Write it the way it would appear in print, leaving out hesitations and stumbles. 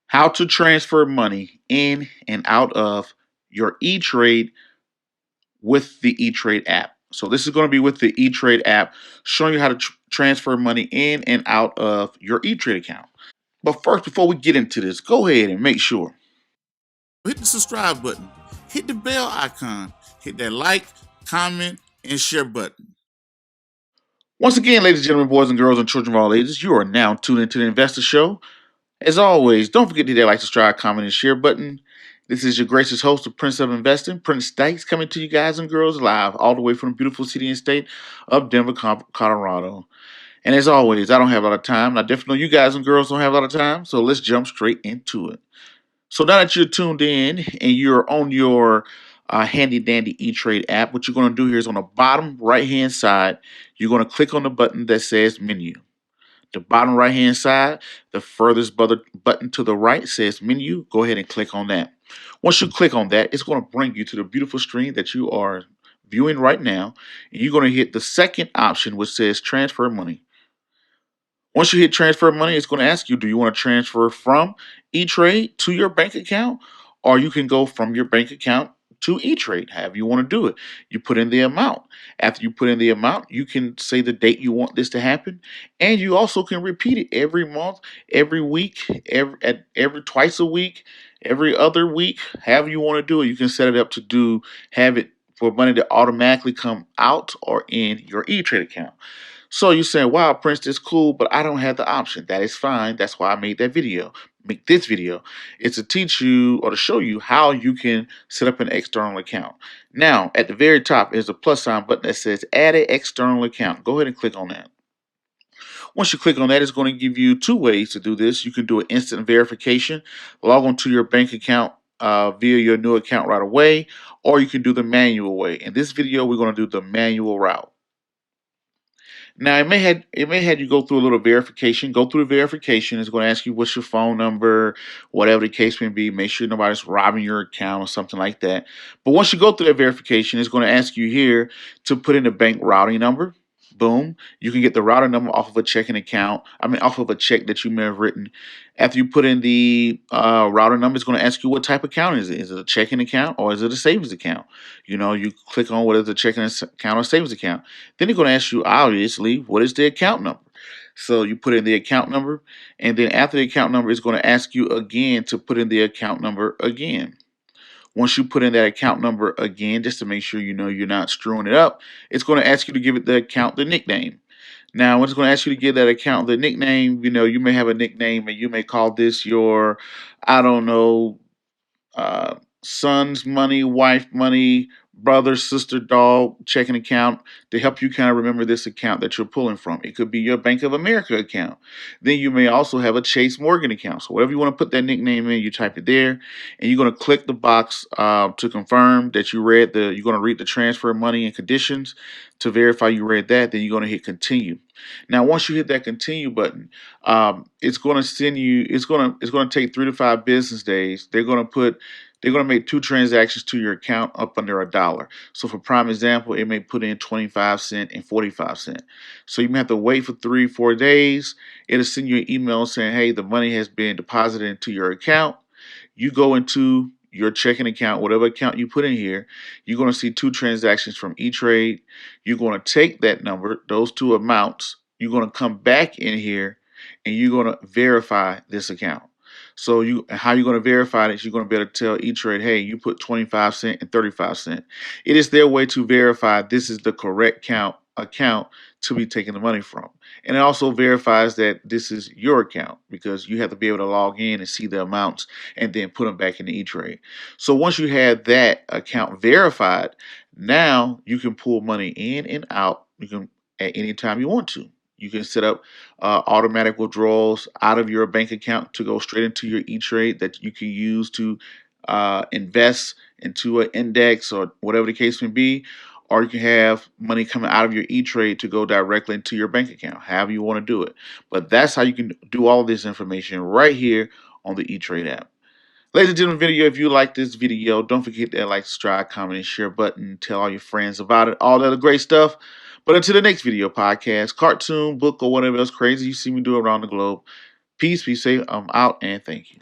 How to transfer money in and out of your E-Trade with the E-Trade app. So this is going to be with the E-Trade app, showing you how to transfer money in and out of your E-Trade account. But first, before we get into this, go ahead and make sure hit the subscribe button, hit the bell icon, hit that like, comment, and share button. Once again, ladies and gentlemen, boys and girls, and children of all ages, you are now tuned into the Investor Show. As always, don't forget to hit that like, subscribe, comment, and share button. This is your gracious host, the Prince of Investing, Prince Dykes, coming to you guys and girls live all the way from the beautiful city and state of Denver, Colorado. And as always, I don't have a lot of time. I definitely know you guys and girls don't have a lot of time, so let's jump straight into it. So now that you're tuned in and you're on your handy dandy E-Trade app, what you're going to do here is on the bottom right hand side, you're going to click on the button that says menu. The bottom right hand side, the furthest button to the right says menu. Go ahead and click on that. Once you click on that, it's going to bring you to the beautiful screen that you are viewing right now. And you're going to hit the second option, which says transfer money. Once you hit transfer money, it's going to ask you, do you want to transfer from E-Trade to your bank account? Or you can go from your bank account to E-Trade, however you want to do it. You put in the amount. After you put in the amount, you can say the date you want this to happen. And you also can repeat it every month, every week, every twice a week, every other week, however you want to do it. You can set it up to have it for money to automatically come out or in your E-Trade account. So you're saying, wow, Prince, this is cool, but I don't have the option. That is fine. That's why I made that video. Make this video. It's to teach you or to show you how you can set up an external account. Now, at the very top is a plus sign button that says add an external account. Go ahead and click on that. Once you click on that, it's going to give you two ways to do this. You can do an instant verification, log on to your bank account via your new account right away, or you can do the manual way. In this video, we're going to do the manual route. Now it may have you go through a little verification. Go through the verification. It's going to ask you what's your phone number, whatever the case may be. Make sure nobody's robbing your account or something like that. But once you go through that verification, it's going to ask you here to put in the bank routing number. Boom. You can get the routing number off of a checking account. Off of a check that you may have written. After you put in the router number, it's going to ask you what type of account is it. Is it a checking account or is it a savings account? You click on whether it's a checking account or savings account. Then it's going to ask you, obviously, what is the account number? So you put in the account number, and then after the account number, it's going to ask you again to put in the account number again. Once you put in that account number again, just to make sure you know you're not screwing it up, it's going to ask you to give it the account the nickname. Now, when it's going to ask you to give that account the nickname, you may have a nickname and you may call this your, I don't know, uh, son's money, wife money, brother, sister, dog checking account to help you kind of remember this account that you're pulling from. It could be your Bank of America account. Then you may also have a Chase Morgan account. So whatever you want to put that nickname in, you type it there, and you're going to click the box to confirm that you're going to read the transfer money and conditions to verify you read that. Then you're going to hit continue. Now, once you hit that continue button, it's going to send you. It's going to take 3 to 5 business days. They're going to make 2 transactions to your account up under $1. So for prime example, it may put in 25 cents and 45 cents. So you may have to wait for 3, 4 days. It'll send you an email saying, hey, the money has been deposited into your account. You go into your checking account, whatever account you put in here, you're going to see 2 transactions from E-Trade. You're going to take that number, those 2 amounts, you're going to come back in here and you're going to verify this account. So how you're going to verify it is you're going to be able to tell E-Trade, hey, you put 25 cents and 35 cents. It is their way to verify this is the correct account to be taking the money from. And it also verifies that this is your account because you have to be able to log in and see the amounts and then put them back into E-Trade. So once you have that account verified, now you can pull money in and out. You can at any time you want to. You can set up automatic withdrawals out of your bank account to go straight into your E-Trade that you can use to invest into an index or whatever the case may be. Or you can have money coming out of your E-Trade to go directly into your bank account, however you want to do it. But that's how you can do all this information right here on the E-Trade app. Ladies and gentlemen, if you like this video, don't forget that like, subscribe, comment, and share button. Tell all your friends about it, all that other great stuff. But until the next video, podcast, cartoon, book, or whatever else crazy you see me do around the globe, peace, be safe, I'm out, and thank you.